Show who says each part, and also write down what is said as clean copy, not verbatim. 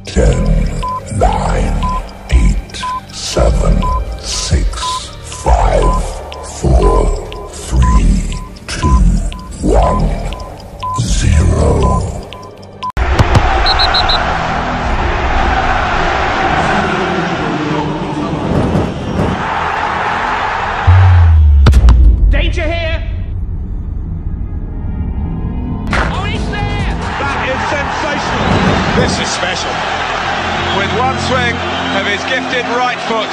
Speaker 1: 10, 9, 8, 7, 6, 5, 4, 3, 2, 1, 0.
Speaker 2: Danger here! Oh, he's there!
Speaker 3: That is sensational. This is special. With one swing of his gifted right foot,